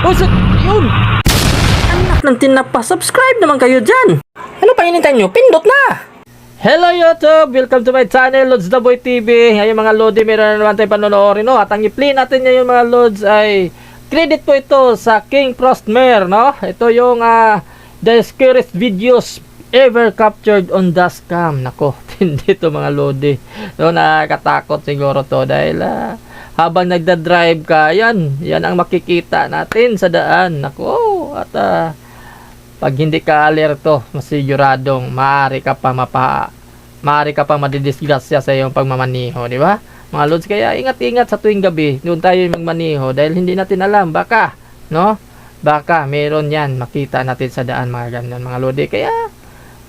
Oh, yun! Anak ng tinapa, subscribe naman kayo dyan! Ano pa hinintay nyo? Pindot na! Hello YouTube! Welcome to my channel, Lods the Boy TV. Ngayon mga Lodi, meron na naman tayo panonoorin, no? At ang i-play natin ngayon mga Lods ay credit po ito sa King Frostmare, no? Ito yung the scariest videos ever captured on DASHCAM. Nako, hindi ito mga Lodi. No, nakakatakot siguro to dahil habang nagda-drive ka, yan ang makikita natin sa daan. Nako, at pag hindi ka alerto, masiguradong maaari ka pa madidisgrasya sa iyong pagmamaniho, di ba? Mga Lods, kaya ingat-ingat sa tuwing gabi, doon tayo magmaniho dahil hindi natin alam, baka, no? Baka meron yan, makita natin sa daan, mga ganyan, mga Lodi. Kaya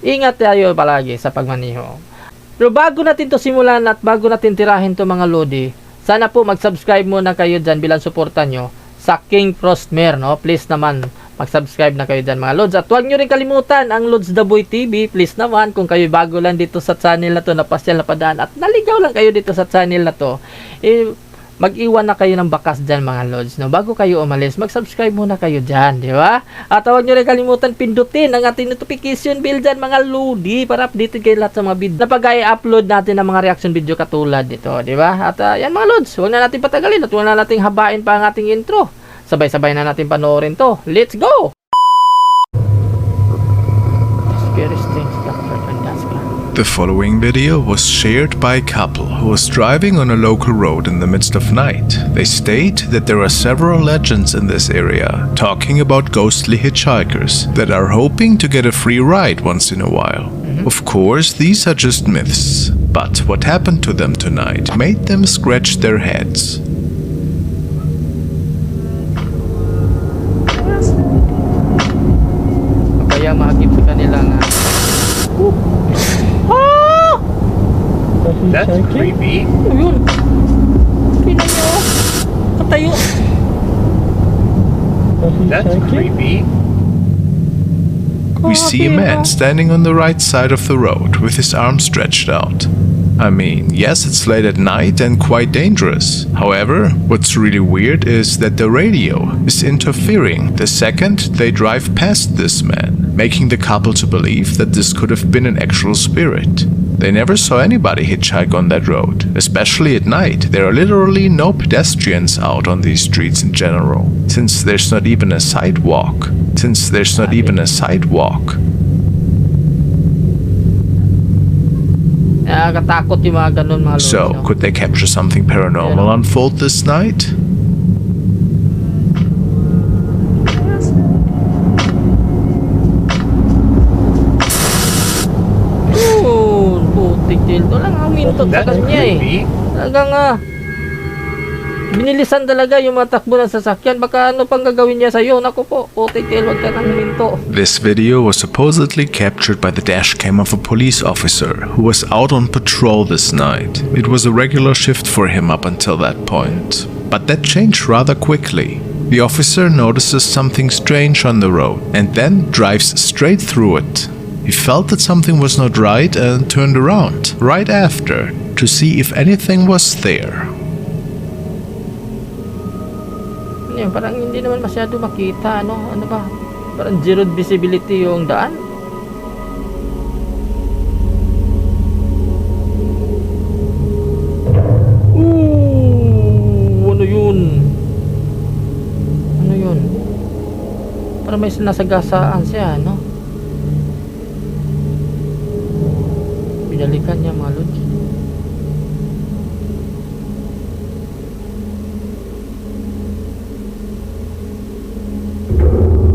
ingat tayo palagi sa pagmaniho. Pero bago natin to simulan at bago natin tirahin to mga Lodi, sana po mag-subscribe muna kayo dyan bilang suporta nyo sa King Frostmare, no? Please naman, mag-subscribe na kayo dyan mga Lods. At huwag nyo rin kalimutan ang Lods the Boy TV. Please naman, kung kayo bago lang dito sa channel na to, napasyal na padaan at naligaw lang kayo dito sa channel na to, mag-iwan na kayo ng bakas dyan mga Lods, no? Bago kayo umalis, mag-subscribe muna kayo dyan, di ba? At huwag nyo rin kalimutan pindutin ang ating notification bell dyan mga Lodi para updated kayo lahat sa mga video na pag-i-upload natin ng mga reaction video katulad dito, di ba? At yan mga Lods, huwag na natin patagalin at huwag na natin habain pa ang ating intro. Sabay-sabay na natin panoorin to. Let's go! Scariest things captured on DASHCAM. The following video was shared by a couple who was driving on a local road in the midst of night. They state that there are several legends in this area talking about ghostly hitchhikers that are hoping to get a free ride once in a while. Of course, these are just myths, but what happened to them tonight made them scratch their heads. Kaya mahagip sa kanila nga. That's creepy. Oh, yun. Tingnan nyo. Katayo. That's creepy. We see a man standing on the right side of the road with his arms stretched out. I mean, yes, it's late at night and quite dangerous. However, what's really weird is that the radio is interfering the second they drive past this man, making the couple to believe that this could have been an actual spirit. They never saw anybody hitchhike on that road, especially at night. There are literally no pedestrians out on these streets in general, since there's not even a sidewalk. Nakakatakot yung mga ganun mga Lods. So, No? could they capture something paranormal unfold this night? Putik din. Ito lang ang mintot sa That's kanya eh. creepy. Talagang binilisan talaga yung mga takbo ng sasakyan. Baka ano pang gagawin niya sa'yo. Naku po, putik din. Huwag ka nang minto. This video was supposedly captured by the dashcam of a police officer who was out on patrol this night. It was a regular shift for him up until that point. But that changed rather quickly. The officer notices something strange on the road and then drives straight through it. He felt that something was not right and turned around right after to see if anything was there. Yan, parang hindi naman masyado makita. Ano ba? Parang zero visibility yung daan. Ano yun? Ano yun? Parang may nasagasaan siya, no? Binalikan niya mga Lods.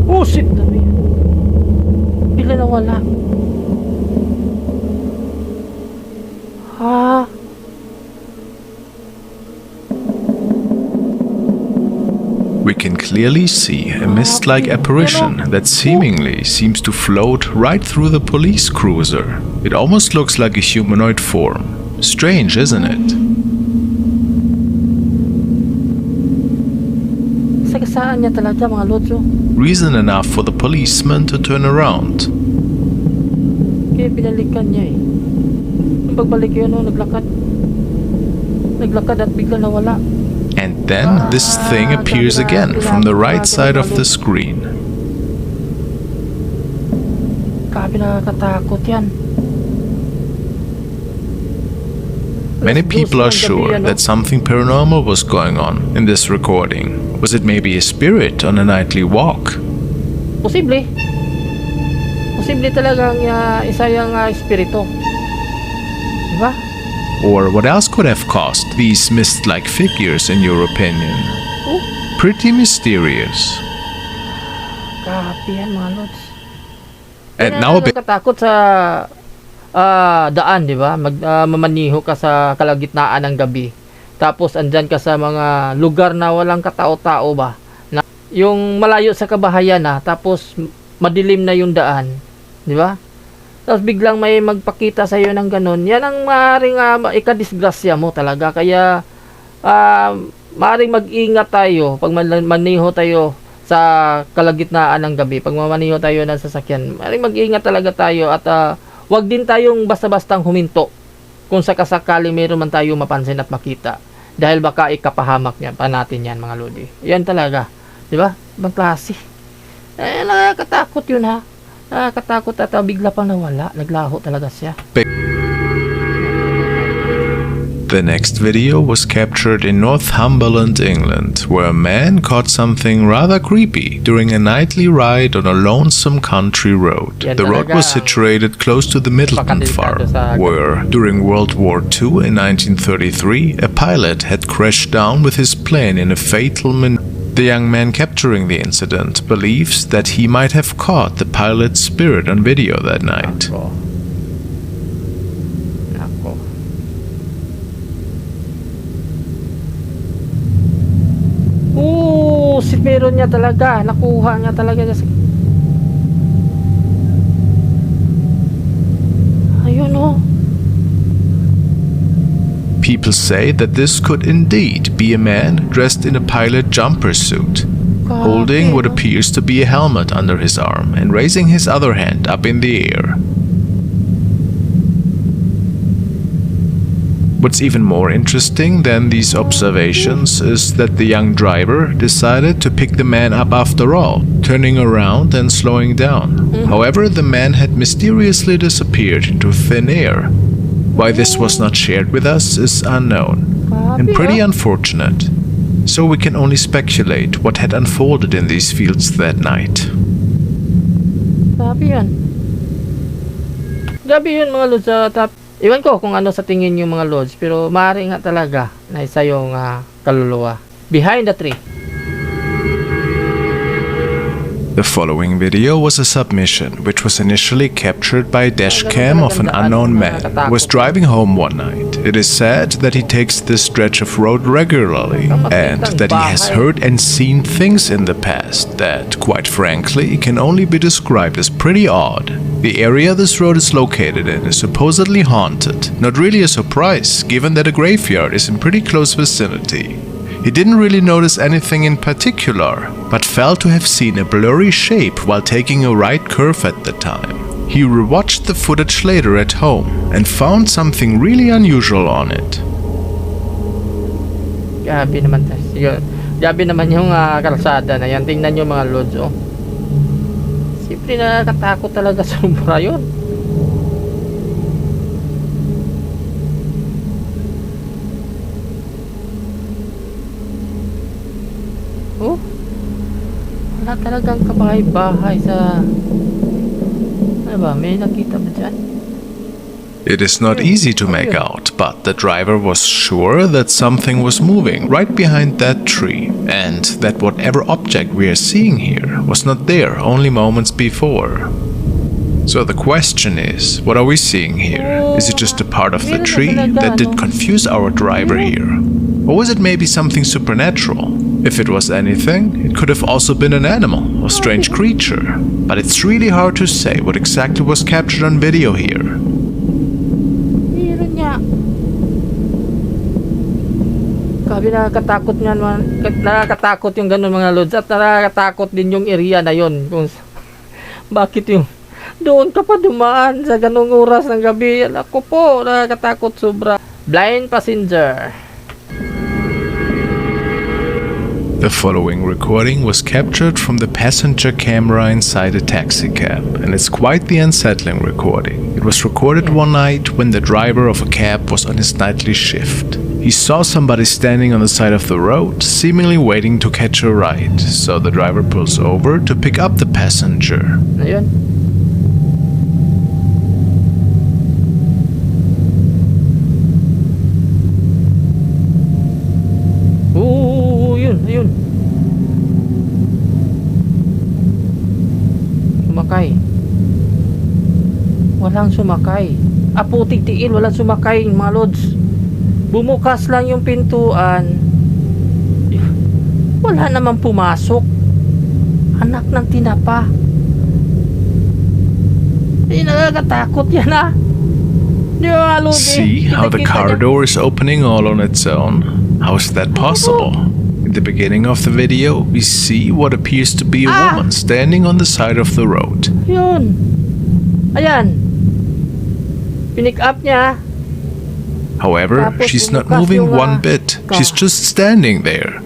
Oh shit! Ano yan? Bigla nawala. Ha? We can clearly see a mist-like apparition that seemingly seems to float right through the police cruiser. It almost looks like a humanoid form. Strange, isn't it? Sagasaan niya talaga mga Lods. Reason enough for the policeman to turn around. Kaya binalikan niya eh. Nung pagbalik yun, naglakad at bigla nawala. And Then this thing appears again from the right side of the screen. Grabe, nakakatakot yan. Many people are sure that something paranormal was going on in this recording. Was it maybe a spirit on a nightly walk? Posible. Posible talagang isa yung espiritu. Diba? Or what else could have caused these mist-like figures in your opinion? Oh, Pretty mysterious. grabe yan mga lods. And now a bit Nakatakot sa daan, di ba? Mamaniho ka sa kalagitnaan ng gabi. Tapos andyan ka sa mga lugar na walang katao-tao ba? Na, yung malayo sa kabahayan na, tapos madilim na yung daan. Di ba? Tapos biglang may magpakita sa iyo ng ganun. Yan ang maaaring ikadisgrasya mo talaga. Kaya maaaring mag-ingat tayo pag maniho tayo sa kalagitnaan ng gabi. Pag mamaniho tayo ng sasakyan, maaaring mag-ingat talaga tayo at wag din tayong basta-bastang huminto kung sakasakali mayroon man tayo mapansin at makita. Dahil baka ikapahamak niya pa natin yan mga lodi. Yan talaga. Di ba? Ibang klase. Nakakatakot yun ha. Nakakatakot at bigla pang nawala. Naglaho talaga siya. The next video was captured in Northumberland, England, where a man caught something rather creepy during a nightly ride on a lonesome country road. The road was situated close to the Middleton farm, where, during World War II in 1933, a pilot had crashed down with his plane in a fatal maneuver. The young man capturing the incident believes that he might have caught the pilot's spirit on video that night. Nako. Si meron niya talaga. Nakuha niya talaga. Ayun oh. People say that this could indeed be a man dressed in a pilot jumper suit, holding what appears to be a helmet under his arm and raising his other hand up in the air. What's even more interesting than these observations is that the young driver decided to pick the man up after all, turning around and slowing down. However, the man had mysteriously disappeared into thin air. Why this was not shared with us is unknown and pretty unfortunate. So we can only speculate what had unfolded in these fields that night. Grabe yan. Grabe yun mga lods. Iwan ko kung ano sa tingin yung mga lods. Pero maaari nga talaga na isa yung kaluluwa. Behind the tree. The following video was a submission which was initially captured by a dashcam of an unknown man who was driving home one night. It is said that he takes this stretch of road regularly and that he has heard and seen things in the past that, quite frankly, can only be described as pretty odd. The area this road is located in is supposedly haunted. Not really a surprise, given that a graveyard is in pretty close vicinity. He didn't really notice anything in particular, but felt to have seen a blurry shape while taking a right curve at the time. He rewatched the footage later at home and found something really unusual on it. Grabe naman. Grabe naman yung kalsada na yan. Tingnan nyo mga lods oh. Siyempre nakakatakot talaga sobra yun. Oh, wala talagang kabahay-bahay sa... Ano ba? May nakita ba dyan? It is not easy to make out, but the driver was sure that something was moving right behind that tree, and that whatever object we are seeing here was not there only moments before. So the question is, what are we seeing here? Is it just a part of the tree that did confuse our driver here? Or was it maybe something supernatural? If it was anything, it could have also been an animal or strange creature. But it's really hard to say what exactly was captured on video here. Meron niya. Grabe, nakakatakot yan man. Nakakatakot yung ganun mga lods. At nakakatakot din yung area na yun. Kung bakit yung doon ka pa dumaan sa ganung oras ng gabi. Ako po, nakakatakot sobra. Blind passenger. The following recording was captured from the passenger camera inside a taxi cab, and it's quite the unsettling recording. It was recorded one night when the driver of a cab was on his nightly shift. He saw somebody standing on the side of the road, seemingly waiting to catch a ride, so the driver pulls over to pick up the passenger. Ayun. Yun. Sumakay. Walang sumakay. Putik tiil, walang sumakay, mga lods. Bumukas lang yung pintuan. Wala namang pumasok. Anak ng tinapa. Nakakatakot yan, ha? Di ba, Lodi? See how the car door is opening all on its own? How is that possible? In the beginning of the video, we see what appears to be a woman standing on the side of the road. Yun. Ayan. Pinick up niya. However, Tapos she's not bumukas moving yung, one bit. She's just standing there.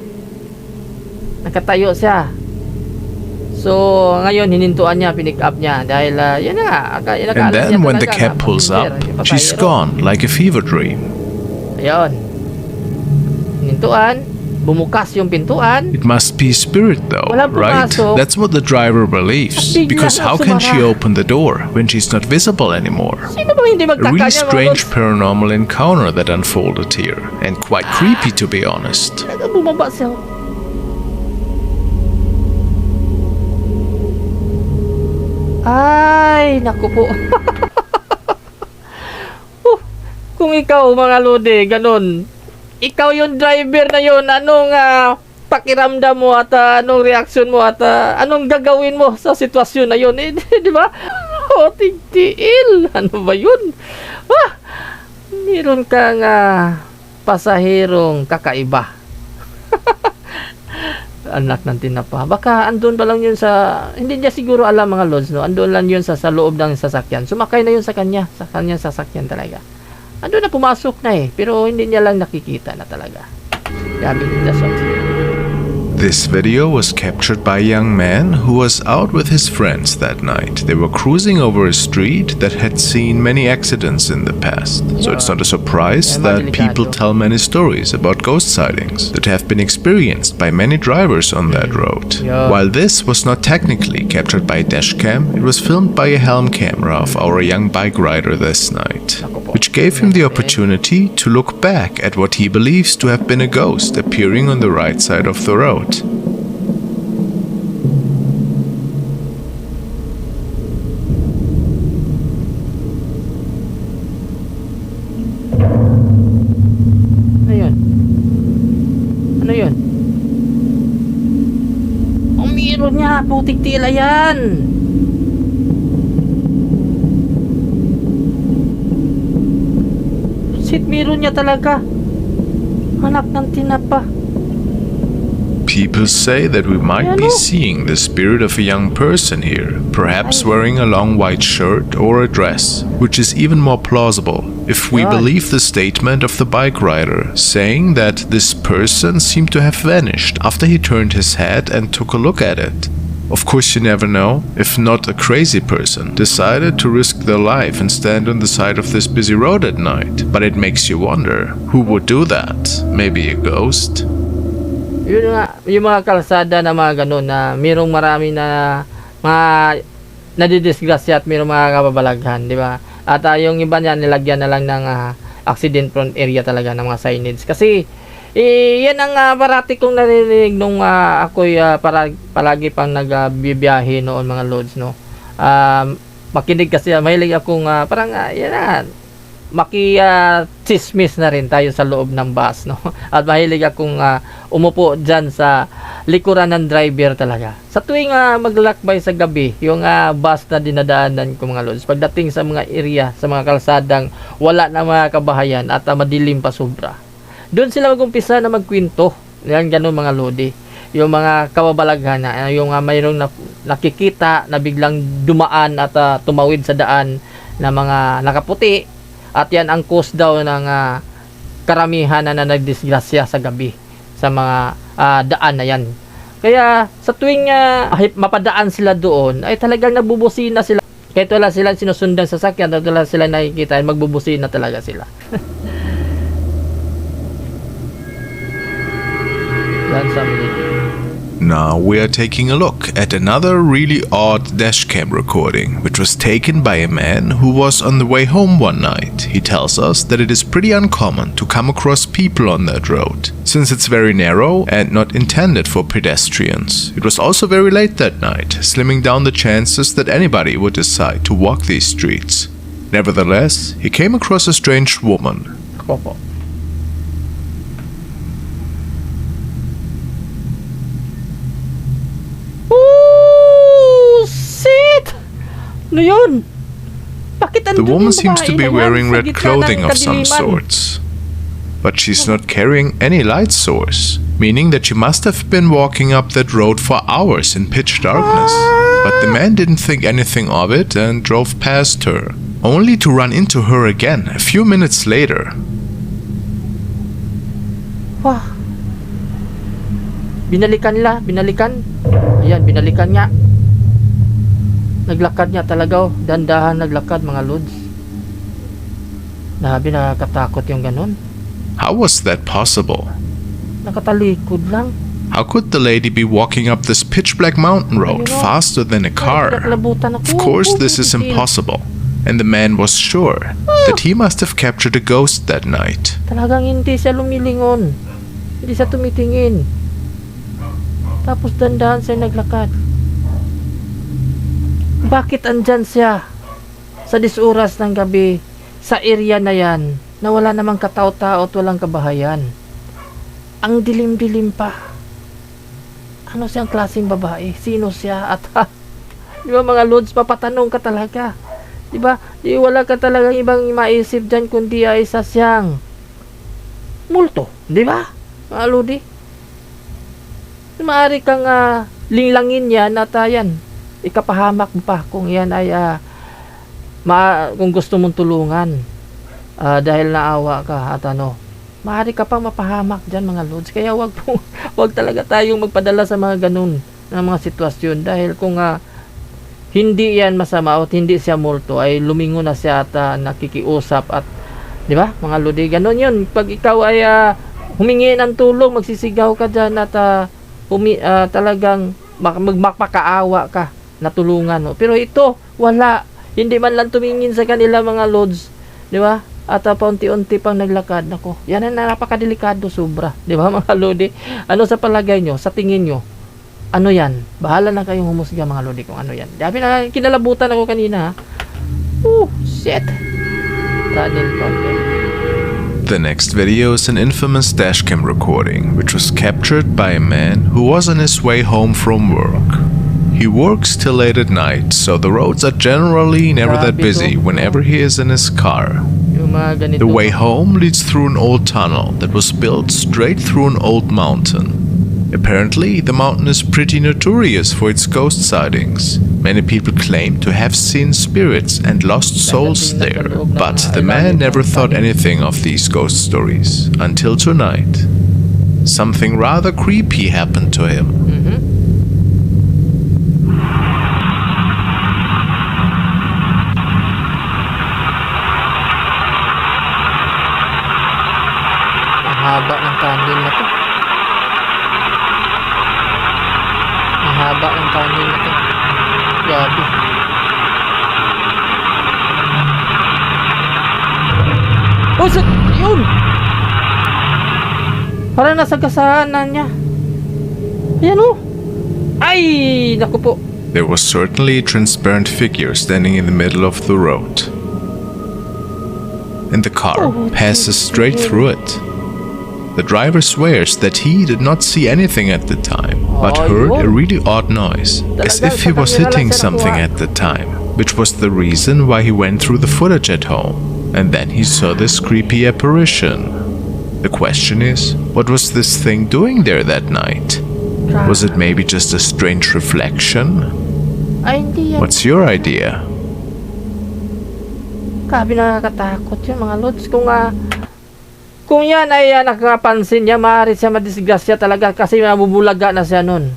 Nakatayo siya. So, ngayon, hinintuan niya, pinick up niya. Dahil, yan na. And then when the cab pulls up, she's gone like a fever dream. Ayun. Hinintuan. Bumukas yung pintuan. It must be a spirit though, Walang right? pumasok. That's what the driver believes. Bigla Because na how can she sumara. open the door when she's not visible anymore? Sino ba hindi A magtaka really niya, strange mga paranormal encounter that unfolded here, and quite creepy to be honest. lods? Bumaba siya. Ay, naku po. Kung ikaw, mga lodi, ganun. Ikaw yung driver na yun, anong pakiramdam mo at anong reaksyon mo at anong gagawin mo sa sitwasyon na yun? Di ba? Tigtiil. Ano ba yun? Meron kang pasahirong kakaiba. Anak ng tinapa. Baka andun pa lang yun sa... Hindi niya siguro alam, mga lods, no? Andun lang yun sa loob ng sasakyan. Sumakay na yun sa kanya. Sa kanyang sasakyan talaga. Andun na, pumasok na pero hindi niya lang nakikita na talaga. Grabe, that's what. This video was captured by a young man who was out with his friends that night. They were cruising over a street that had seen many accidents in the past. So it's not a surprise that people tell many stories about ghost sightings that have been experienced by many drivers on that road. While this was not technically captured by a dashcam, it was filmed by a helm camera of our young bike rider this night, which gave him the opportunity to look back at what he believes to have been a ghost appearing on the right side of the road. Ayun. Ano yun? Ang meron niya, putik tila yan. Shit, meron niya talaga. Anak ng tinapa. People say that we might be seeing the spirit of a young person here, perhaps wearing a long white shirt or a dress, which is even more plausible if we believe the statement of the bike rider, saying that this person seemed to have vanished after he turned his head and took a look at it. Of course, you never know if not a crazy person decided to risk their life and stand on the side of this busy road at night. But it makes you wonder, who would do that? Maybe a ghost? Yun nga, yung mga kalsada na mga ganun na mayroong marami na mga nadidisgrasya at mayroong mga kababalaghan, di ba? At yung iba niya nilagyan na lang ng accident prone area talaga ng mga signage. Kasi yan ang parati kong narinig nung ako'y palagi pang nagbibiyahe noon, mga lods, no. Makinig kasi mahilig akong parang yan na chismis na rin tayo sa loob ng bus, no. At mahilig akong umupo dyan sa likuran ng driver talaga. Sa tuwing maglalakbay sa gabi, yung bus na dinadaanan ko, mga lods, pagdating sa mga area, sa mga kalsadang wala na mga kabahayan at madilim pa sobra, doon sila mag-umpisa na magkwento. Yan, ganun, mga lodi. Yung mga kababalaghan na, yung mayroong nakikita na biglang dumaan at tumawid sa daan na mga nakaputi. At yan ang cause daw ng karamihan na nagdisgrasya sa gabi sa mga daan na yan. Kaya sa tuwing mapadaan sila doon, ay talagang nagbubusina sila. Kahit wala silang sinusundan sa sasakyan, at wala silang nakikita, ay magbubusina talaga sila. Yan sa Now we are taking a look at another really odd dashcam recording, which was taken by a man who was on the way home one night. He tells us that it is pretty uncommon to come across people on that road, since it's very narrow and not intended for pedestrians. It was also very late that night, slimming down the chances that anybody would decide to walk these streets. Nevertheless, he came across a strange woman. Opo. Ano yun? Bakit The andun woman yung seems to babae be na yan wearing sa red gitna clothing ng of some kadiliman? sorts. But she's not carrying any light source, meaning that she must have been walking up that road for hours in pitch darkness. But the man didn't think anything of it and drove past her, only to run into her again a few minutes later. Wah. Binalikan. Ayan, binalikan nga. Naglakad niya talaga, dandahan naglakad mga lods. Nabi, nakakatakot yung ganun. How was that possible? Nakatalikod lang. How could the lady be walking up this pitch black mountain road faster than a car? Naklabutan ako. Of course, this is impossible. And the man was sure that he must have captured a ghost that night. Talagang hindi siya lumilingon. Hindi siya tumitingin. Tapos dandahan siya naglakad. Bakit andyan siya sa 10 oras ng gabi sa area na yan na wala namang katao-tao at walang kabahayan? Ang dilim-dilim pa. Ano siyang klaseng babae? Sino siya? At di ba mga lods, papatanong ka talaga. Di ba? Di wala ka talagang ibang maisip dyan kundi ay isa siyang multo. Di ba? Mga lodi. Maaari kang linglangin yan at yan. Ikapahamak mo pa kung yan ay kung gusto mong tulungan dahil naawa ka at maaari ka pang mapahamak dyan mga lods. Kaya wag talaga tayong magpadala sa mga ganun na mga sitwasyon dahil kung hindi yan masama o hindi siya multo ay lumingon na siya at nakikiusap at di ba mga lodi, ganun yun. Pag ikaw ay humingi ng tulong, magsisigaw ka dyan at talagang magpakaawa ka natulungan, no? Pero ito wala, hindi man lang tumingin sa kanila mga lods, di ba? At paunti-unti pang naglakad. Nako, yan ang napakadelikado sobra, di ba mga lodi? Ano sa palagay nyo, sa tingin nyo, ano yan? Bahala na kayong humusga mga lodi kung ano yan. Dami na kinalabutan ako kanina. Shit. The next video is an infamous dashcam recording which was captured by a man who was on his way home from work. He works till late at night, so the roads are generally never that busy whenever he is in his car. The way home leads through an old tunnel that was built straight through an old mountain. Apparently, the mountain is pretty notorious for its ghost sightings. Many people claim to have seen spirits and lost souls there, but the man never thought anything of these ghost stories until tonight. Something rather creepy happened to him. Haba ng tunnel na to. Ang haba ng tunnel na to. Grabe. Yun! Parang nasa gasaanan niya. Ayan o. Ay! Naku po. There was certainly a transparent figure standing in the middle of the road. And the car passes straight through it. The driver swears that he did not see anything at the time, but heard a really odd noise, as if he was hitting something at the time, which was the reason why he went through the footage at home. And then he saw this creepy apparition. The question is, what was this thing doing there that night? Was it maybe just a strange reflection? Ay, hindi yan. What's your idea? Grabe, nakakatakot yun mga lods. Kung yan ay nakapansin niya, maaari siya madisgrasya talaga kasi mabubulaga na siya nun.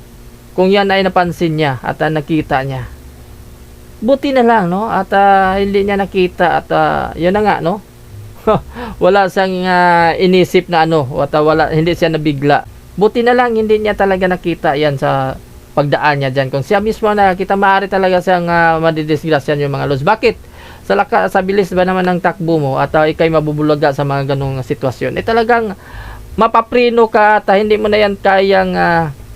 Kung yan ay napansin niya at nakita niya. Buti na lang, no? At hindi niya nakita at yun na nga, no? Wala siyang inisip na ano, at hindi siya nabigla. Buti na lang hindi niya talaga nakita yan sa pagdaan niya dyan. Kung siya mismo nakita, maaari talaga siyang madidisgrasyan yung mga lods. Bakit? Sa bilis ba naman ng takbo mo at ikay mabubulaga sa mga ganong sitwasyon, talagang mapaprino ka at hindi mo na yan kayang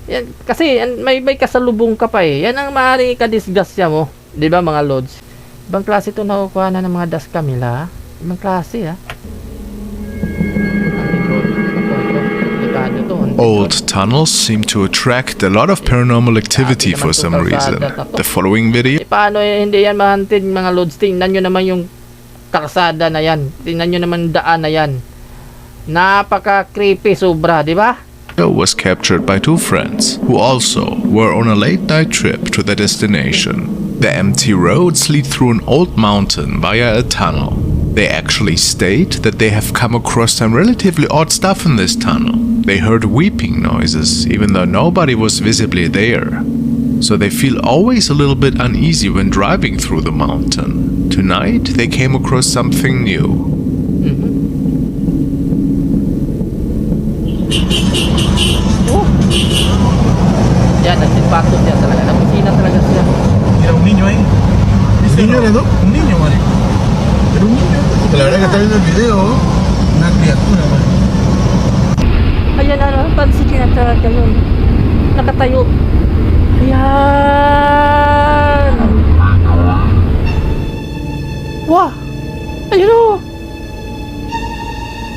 yan, kasi may kasalubong ka pa yan ang maaaring ikadisgrasya mo, di ba mga lods? Ibang klase ito nakukuha na ng mga dashcam nila, ibang klase Old tunnels seem to attract a lot of paranormal activity for some reason. The following video... Paano hindi yan mahantid mga lods? Tingnan nyo naman yung kalsada na yan. Tingnan nyo naman daan na yan. Napaka-creepy sobra, di ba? ...was captured by two friends, who also were on a late-night trip to their destination. The empty roads lead through an old mountain via a tunnel. They actually state that they have come across some relatively odd stuff in this tunnel. They heard weeping noises, even though nobody was visibly there. So they feel always a little bit uneasy when driving through the mountain. Tonight, they came across something new. Yan, nagsipatos yan talaga. Nakusina talaga siya. Era un niño ahí. ¿Un niño era, no? Un niño, Mari. Era un niño. Porque la verdad que está viendo el video, una criatura, Mari. Ayan, pansin niya talaga yun. Nakatayo. Ayan. Wah. Ayun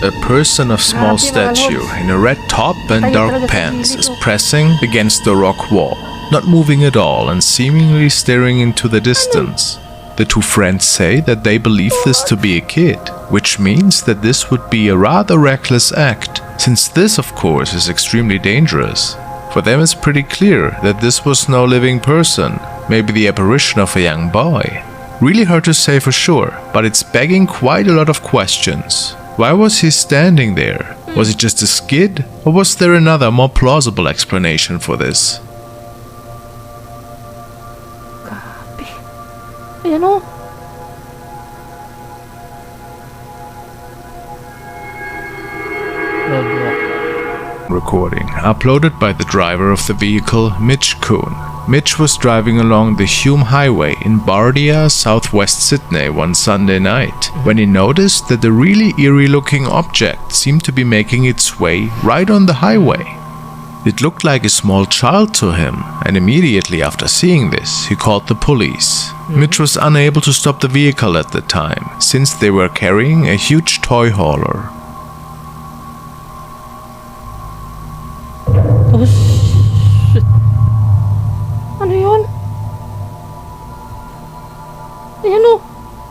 A person of small stature in a red top and dark pants is pressing against the rock wall, not moving at all and seemingly staring into the distance. The two friends say that they believe this to be a kid, which means that this would be a rather reckless act, since this of course is extremely dangerous. For them it's pretty clear that this was no living person, maybe the apparition of a young boy. Really hard to say for sure, but it's begging quite a lot of questions. Why was he standing there? Was it just a skid? Or was there another, more plausible explanation for this? Grabe. Ayan o. Recording uploaded by the driver of the vehicle, Mitch Kuhn. Mitch was driving along the Hume Highway in Bardia, southwest Sydney one Sunday night when he noticed that a really eerie looking object seemed to be making its way right on the highway. It looked like a small child to him, and immediately after seeing this, he called the police. Mitch was unable to stop the vehicle at the time, since they were carrying a huge toy hauler. Oh, shit. Ano yun? Ayan o.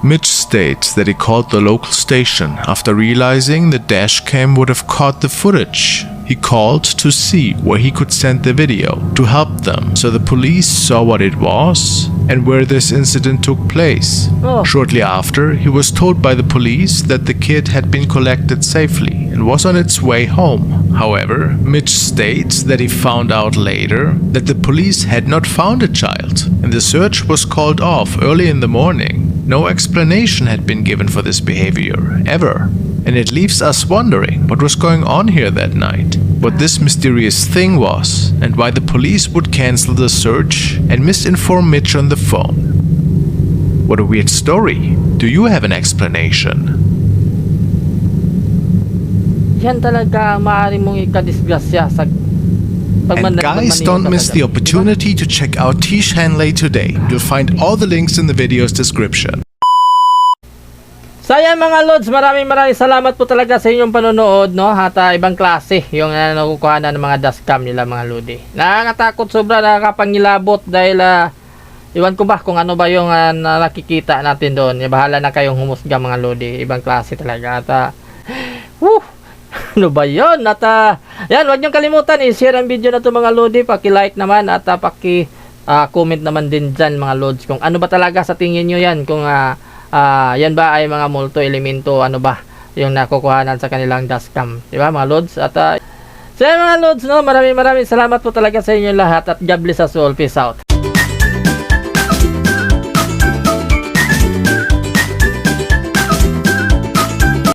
Mitch states that he called the local station after realizing the DASHCAM would have caught the footage. He called to see where he could send the video to help them, so the police saw what it was and where this incident took place. Shortly after, he was told by the police that the kid had been collected safely and was on its way home. However, Mitch states that he found out later that the police had not found a child and the search was called off early in the morning. No explanation had been given for this behavior, ever. And it leaves us wondering what was going on here that night, what this mysterious thing was, and why the police would cancel the search and misinform Mitch on the phone. What a weird story. Do you have an explanation? Yan talaga ang maaari mong ikadisgrasya sa And guys, don't miss the opportunity to check out Tish Hanley today. You'll find all the links in the video's description. So ayan mga Lods, maraming salamat po talaga sa inyong panonood, no? At ibang klase yung nakukuha na ng mga dashcam nila mga Lodi. Nakakatakot sobra, nakakapangilabot dahil iwan ko ba kung ano ba yung nakikita natin doon. Bahala na kayong humusga mga Lodi, ibang klase talaga. At ano ba yun? At yan, huwag niyong kalimutan i-share ang video na to mga Lodi, paki-like naman at paki-comment naman din dyan mga Lods kung ano ba talaga sa tingin nyo yan, kung yan ba ay mga multo elemento, ano ba yung nakukuhanan sa kanilang dashcam. Di ba mga lods? At so yan mga lods, no? Maraming salamat po talaga sa inyo lahat at God bless us all. Peace out.